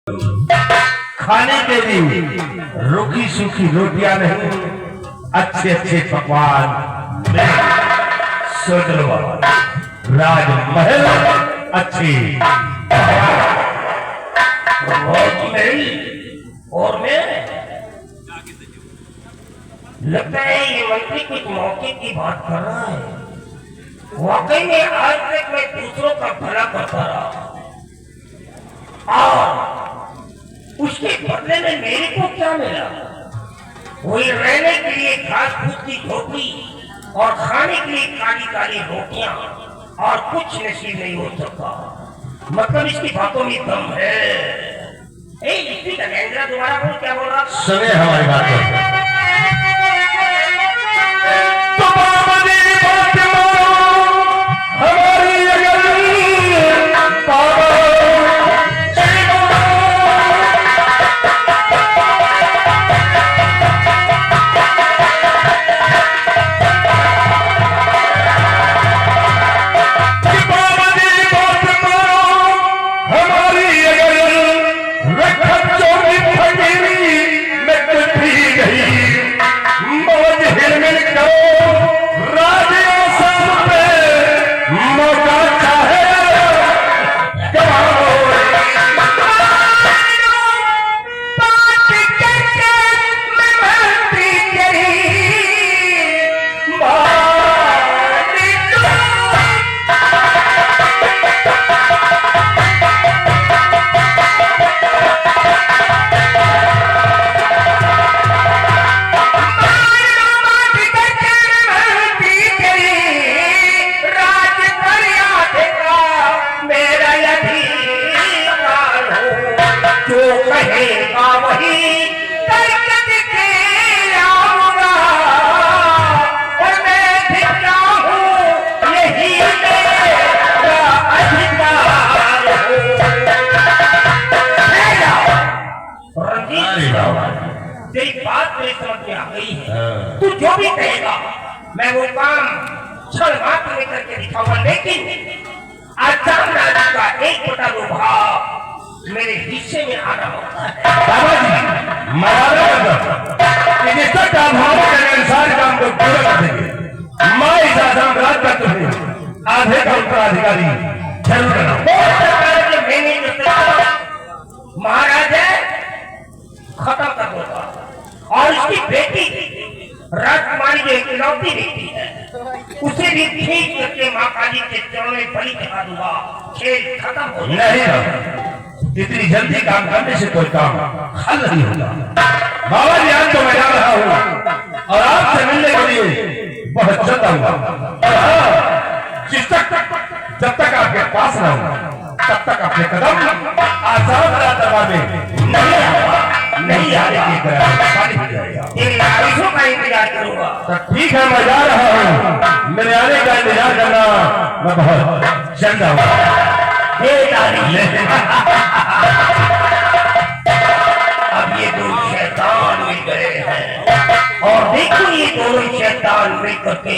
खाने के लिए रूखी सूखी रोटियां नहीं, अच्छे अच्छे पकवान राजमहल अच्छी और मैं लगता है ये मंत्री कुछ मौके की बात कर रहा है। वाकई में आज तक मैं दूसरों का भला करता रहा और उसके बदले में मेरे को क्या मिला? वही रहने के लिए घास फूस की झोपड़ी और खाने के लिए काली काली रोटियां, और कुछ नसीब नहीं हो सकता। मतलब इसकी बातों में दम है। इसी का दोबारा बोल, क्या बोल रहा? सुने हमारी बात तेरी बात मेरे समझ में आ गई है। तू जो भी कहेगा मैं वो काम क्षण मात्र में करके दिखाऊंगा, लेकिन आसाम राज्य का 1/2 भाग मेरे हिस्से में आना होता है। बाबा जी जिसका काम हमारे सारे काम को पूरा कर देंगे। मैं इस आसाम राज्य का तुम्हें आधे का उत्तराधिकारी जरूर महाराज है खत्म कर दूंगा, और उसकी बेटी राजकुमारी जो इकलौती बेटी है उसे भी खींच करके माँ काली के चरणों में बलि चढ़ा दूंगा। खेल खत्म हो नहीं, इतनी जल्दी काम करने से कोई काम हल नहीं होगा। बाबा जी आज तो मैं जा रहा हूँ और आपसे मिलने के लिए बहुत जल्द आऊंगा। जब तक आपके पास रहूंगा तब तक अपने कदम आसाम दरबार में नहीं आने की तेरी आदेशों का इंतजार करूंगा। तो ठीक है, मैं जा रहा हूँ। मेरे आने का इंतजार करना, मैं बहुत जल्द आऊंगा। अब ये दो शैतान मिल गए हैं और देखो ये दोनों शैतान मिल करके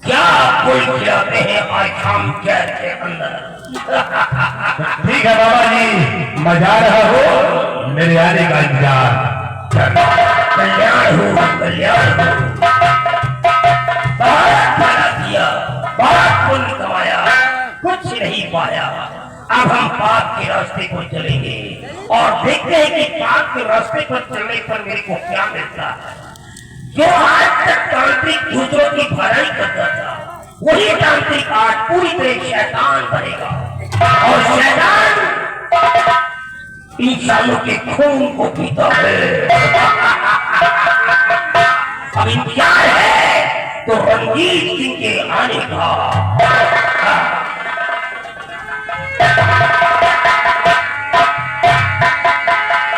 क्या कोई खिलाते हैं आज शाम शहर के अंदर। ठीक है बाबा जी, मैं जा रहा हूँ। मेरे आने का इंतजार कल्याण हो, कल्याण हो। बहुत भला किया, बहुत पुण्य कमाया, कुछ नहीं पाया। अब हम पाप के रास्ते पर चलेंगे और देखते हैं कि पाप के रास्ते पर चलने पर मेरे को क्या मिलता है। जो आज तक तांत्रिक दूसरों की भलाई करता था, वही तांत्रिक आज पूरी तरह शैतान बनेगा, और शैतान इंसानों के खून को पीता है। अब इंतजार है तो रंजीत सिंह के आने का।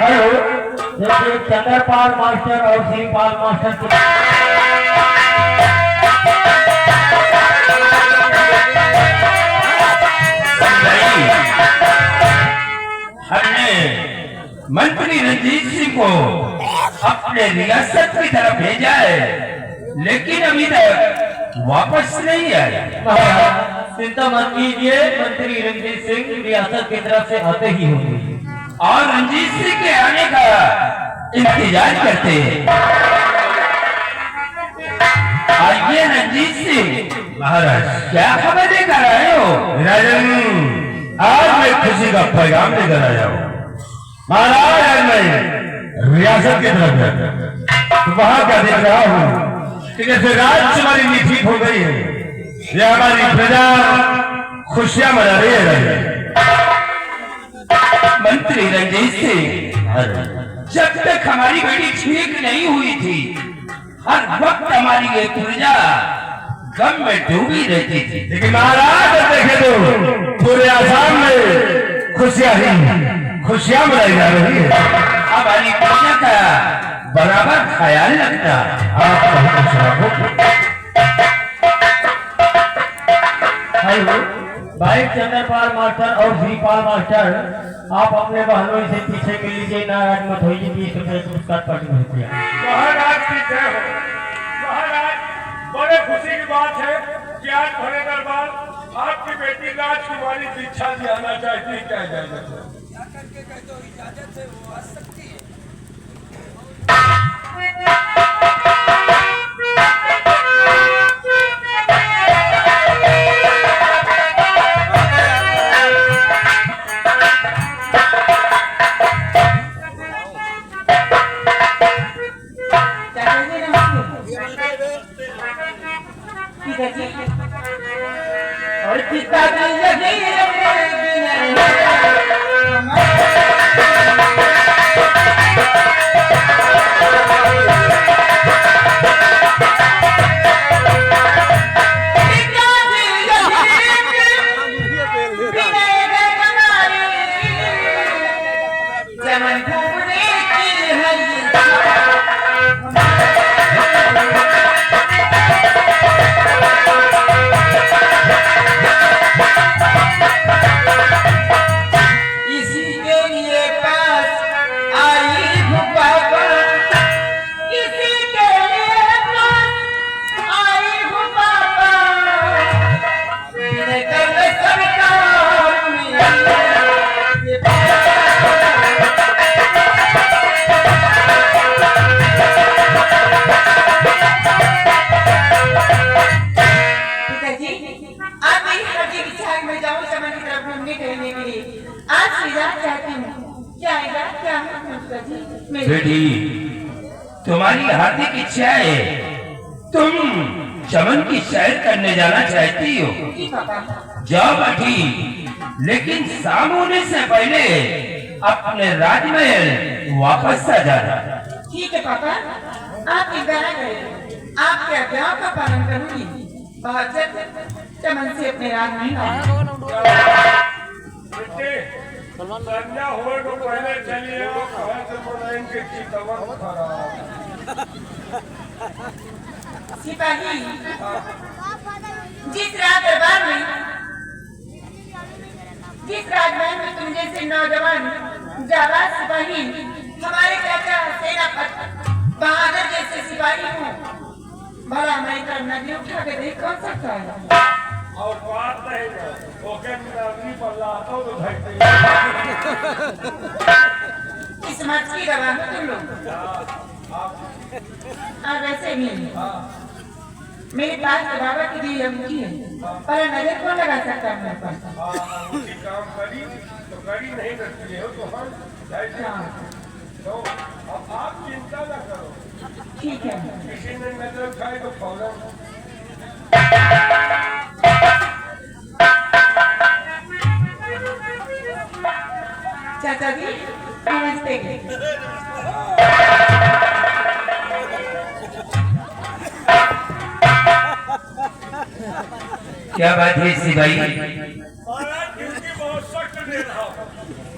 हेलो, देखिए चंद्रपाल मास्टर और श्रीपाल मास्टर हमने मंत्री रंजीत सिंह को अपने रियासत की तरफ भेजा है, लेकिन अभी तक वापस नहीं आया। चिंता मत कीजिए, मंत्री रंजीत सिंह रियासत की तरफ से आते ही होंगे। और रंजीत सिंह के आने का इंतजार करते हैं। आइए रंजीत सिंह। महाराज क्या खबर लेकर आए हो? राजन, आज मैं खुशी का पैगाम लेकर आया हूँ। महाराज, आज मैं रियासत की तरफ गया तो वहां क्या देख रहा हूँ कि जैसे राजकुमारी भी ठीक हो गई है, ये हमारी प्रजा खुशियां मना रही है। मंत्री रंजीत सिंह, जब तक हमारी बेटी ठीक नहीं हुई थी, हर वक्त हमारी ये प्रजा गम में डूबी रहती थी। लेकिन महाराज, देखे तो पूरे आसाम में खुशियां मनाई जा रही है। हमारी प्रजा का बराबर ख्याल रखना। आप बहुत खुश हेलो भाई चंद्रपाल मास्टर और श्रीपाल मास्टर, आप अपने बहनों से पीछे मिल लीजिए। नाराज मत होइए। 20 रुपए पुरस्कार पार्टी में रुपया। महाराज की जय हो। महाराज, बड़े खुशी की बात है कि आज भरे दरबार आपकी बेटी राजकुमारी दीक्षा जी आना चाहती है। क्या इजाजत है? और कितना बेटी, तुम्हारी हार्दिक इच्छा है, तुम चमन की सैर करने जाना चाहती हो। जाओ बेटी, लेकिन शाम होने से पहले अपने राजमहल वापस आ जाना। ठीक है पापा, आप इंतजार करें। आपके आज्ञा का पालन करूंगी। बहुत जल्द चमन से अपने राजमहल संध्या होने को पहले चलिए। घर से बोलेंगे कि तबीयत खराब। सिपाही, जिस राजमहल में तुम जैसे नौजवान जाबाज सिपाही, हमारे चाचा सेनापति बहादुर जैसे सिपाही हो, भला मैं नदी उठा के देख कौन सकता है? और बात नहीं है, ओके नदी पर लाता तो धरती। इस मर्ज की दवा हो तुम लोग। और वैसे भी मेरे पास तो बाबा की दी अंगूठी है, पर नजर कौन लगा सकता है मेरे पास? काम करी तो करी नहीं करती है तो हम तो अब आप चिंता न करो। ठीक है। किसी ने नजर खाए तो फौरन चाचा जी नमस्ते। क्या बात है सिपाही? महाराज ड्यूटी बहुत सख्त दे रहा हूं।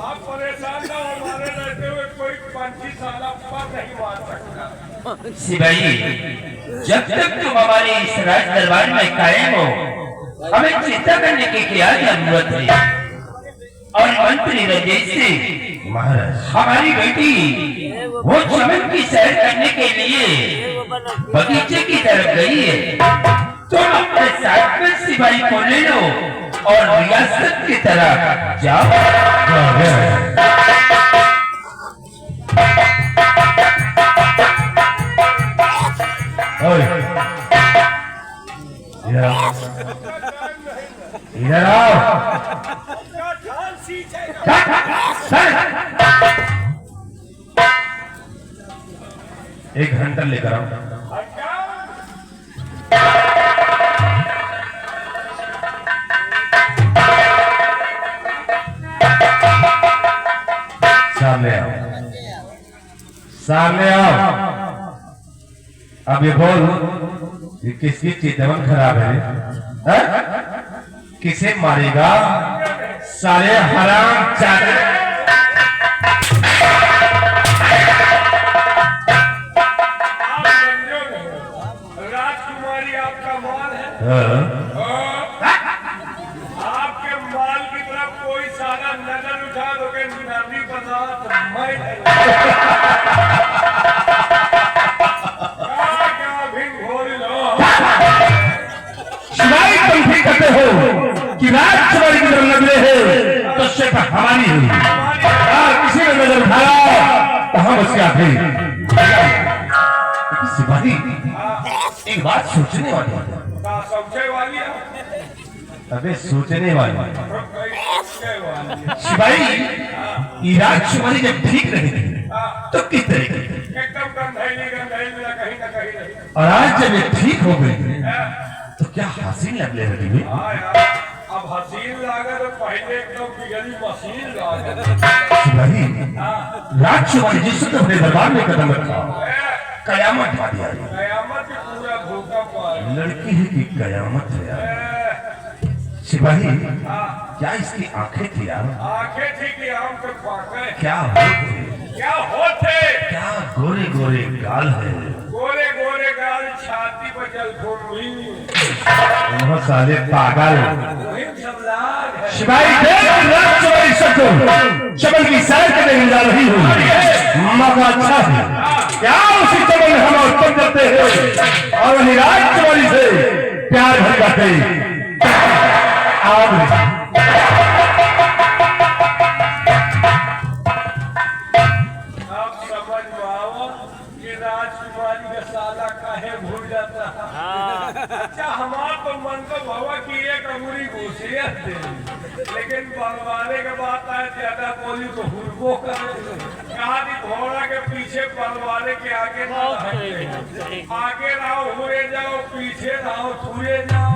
आप परेशान ना हो, हमारे रहते हुए कोई 25 साल पर नहीं मार सकता। सिपाही, जब तक तुम हमारे इस राज दरबार में कायम हो, हमें चिंता करने की क्या जरूरत है? और मंत्री रंजीत सिंह, महाराज, हमारी बेटी वो चमन की सैर करने के लिए बगीचे की तरफ गई है। तुम अपने साथ में सिपाही को ले लो और रियासत की तरफ जाओ। एक घंटा लेकर आओ। सामने आओ, सामने आओ। अब ये बोल, ये किसकी चितवन खराब है? किसे मारेगा? सारे हराम चादे। राजकुमारी आपका माल है। आपके माल की तरफ कोई सारा नजर उठा दोगे नदी बना तो मैं क्या भी घोल लो। शिवाई तुम भी कहते हो कि राजकुमारी की तरफ नजरे है तो सिर्फ हमारी हुई। किसी ने नजर उठाया तो हम उसके आगे। सिपाही एक बात सोचने वाली है। समझे वाली है। अबे सोचने वाली सिपाही, राजकुमारी जब ठीक रही थी तो किस तरीके एकदम गंधैली गंधैली कहीं ना कहीं नहीं। और आज जब ये ठीक हो गई तो क्या हसीन लगने लगी हुई? अब हसीन लागे तो पहले एकदम बिगड़ी मशीन लागे। राजकुमारी जिस वक्त अपने दरबार में कदम रखा कयामत ढा दिया। कयामत पूरा भूकंप आया। लड़की ही की कयामत है यार। सिपाही क्या इसकी आंखें थी यार? आंखें थी कि आम के पाके। क्या होते? क्या होते? क्या गोरे गोरे गाल है? गोरे गोरे गाल, छाती पर जलफोड़ी। बहुत सारे पागल। शिवाई देख राजकुमारी सबको चमन की सैर करने जा रही हूँ। मौका अच्छा है, क्या उसी चमन में हम उत्पन्न करते हैं और वही राजकुमारी से प्यार भरी बातें। अब समझ आओ कि राजकुमारी का साला काहे भूल जाता है। अच्छा हमारा तो मन तो भवा की एक अंगुरी घुसियत दे, लेकिन बलवाने के बात आए ज्यादा बोली तो हुरबो करे। कहा घोड़ा के पीछे बलवाने के आगे ना हटे। आगे रहो हुए जाओ, पीछे रहो छुए जाओ।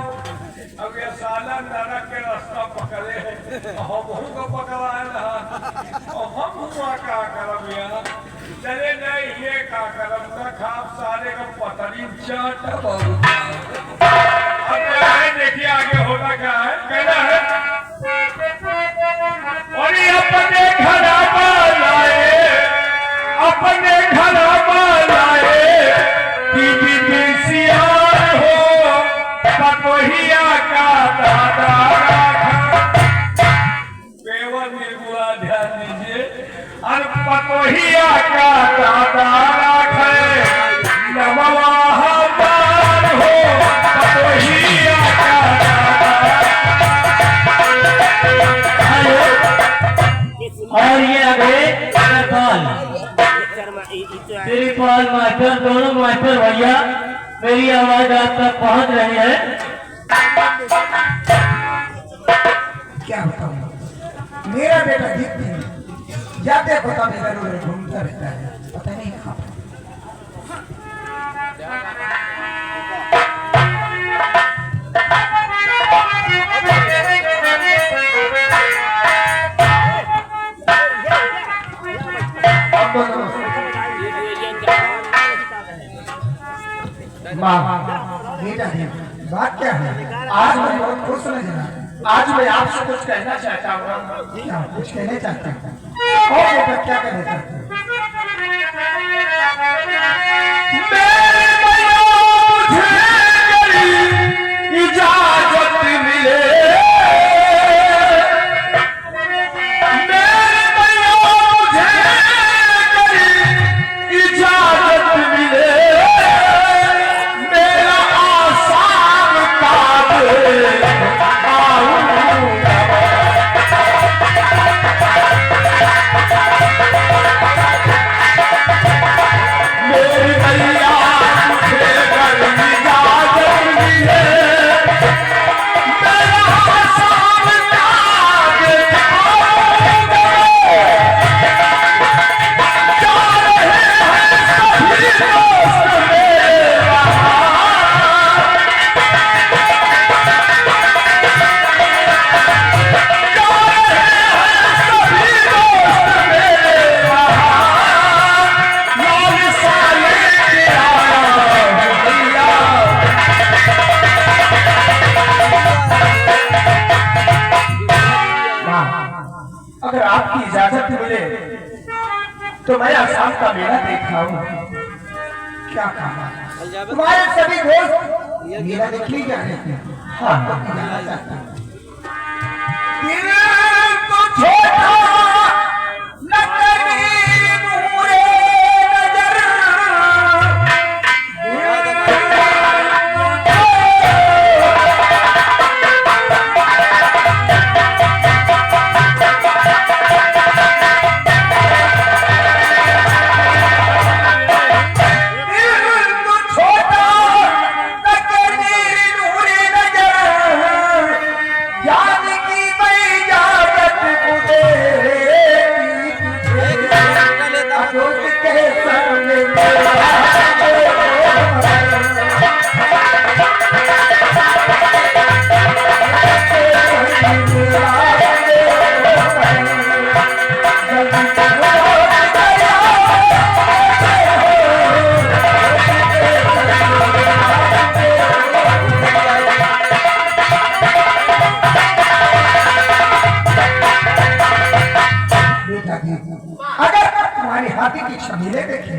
अब ये साला नरक के रास्ता पकड़े है, हम को पकड़ाए रहा और हम हुआ का करम यार। चले नहीं ये का करम का खाप सारे का पतरी चाट। अब देखिए आगे होना क्या है, कहना है और अपने घरा बनाए, अपने घरा बनाए कि विदेशिया हो पतोहिया का दादा केवल निर्गुणा ध्यान दीजिए। और पतोहिया का दादा है नमवाहमान हो पतोहिया का और ये आगे श्रीपाल मास्टर, दोनों मास्टर भैया मेरी आवाज आप तक पहुंच रही है। क्या बताऊं, मेरा बेटा ठीक नहीं, जाते पता मेरा रोड घूमता रहता है, पता नहीं कहाँ पर। माँ बेटा बात क्या है? आज मैं बहुत खुश नजर, आज मैं आपसे कुछ कहना चाहता हूँ। क्या कुछ कहना चाहता हूँ? और बेटा क्या कहना चाहता हूँ? इजाजत मिले इजाजत मिले मेरा आसान काज तो मैं आसाम का मेला देखा हूँ। क्या कहा तुम्हारे सभी दोस्त मेला देखने जा रहे थे। हाँ तो जाना चाहता हूँ। दिल को छोटा न कभी बुरे नजर, छबीले देखे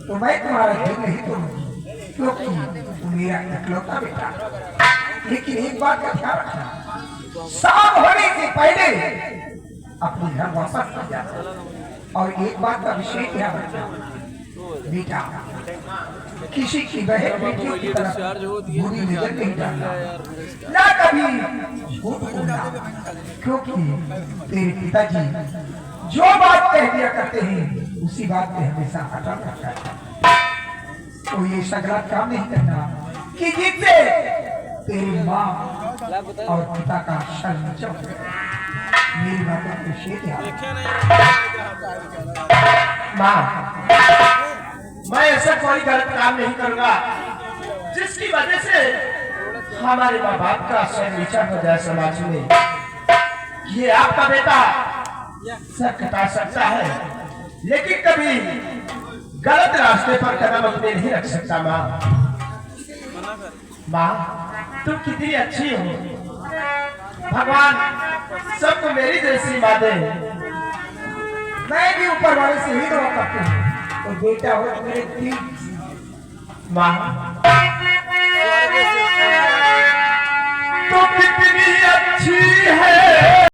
तो मैं तुम्हारा दिल नहीं तोड़ूंगी, क्योंकि तुम मेरा इकलौता बेटा। लेकिन एक बात का ध्यान रखना, शाम होने से पहले अपने घर वापस आ जाना। और एक बात का विशेष ध्यान रखना बेटा, किसी की बहन बेटियों की तरफ बुरी नजर नहीं डालना, ना कभी झूठ बोलना, क्योंकि तेरे पिताजी जो बात कह दिया करते हैं उसी बात पे हमेशा अटल रखता है। तो ये सगला काम नहीं करना कि जिससे तेरी माँ और पिता का शर्म चौक। मेरी बातों को शेर माँ, मैं ऐसा कोई गलत काम नहीं करूंगा जिसकी वजह से हमारे माँ बाप का शर्म नीचा हो जाए समाज में। ये आपका बेटा सर कटा सकता है, लेकिन कभी गलत रास्ते पर कदम अपने नहीं रख सकता। माँ, माँ तुम कितनी अच्छी हो, भगवान सबको मेरी जैसी माँ दे। मैं भी ऊपर वाले से ही दुआ करता हूँ तो बेटा हो तो मेरे प्लीज। माँ तो कितनी अच्छी है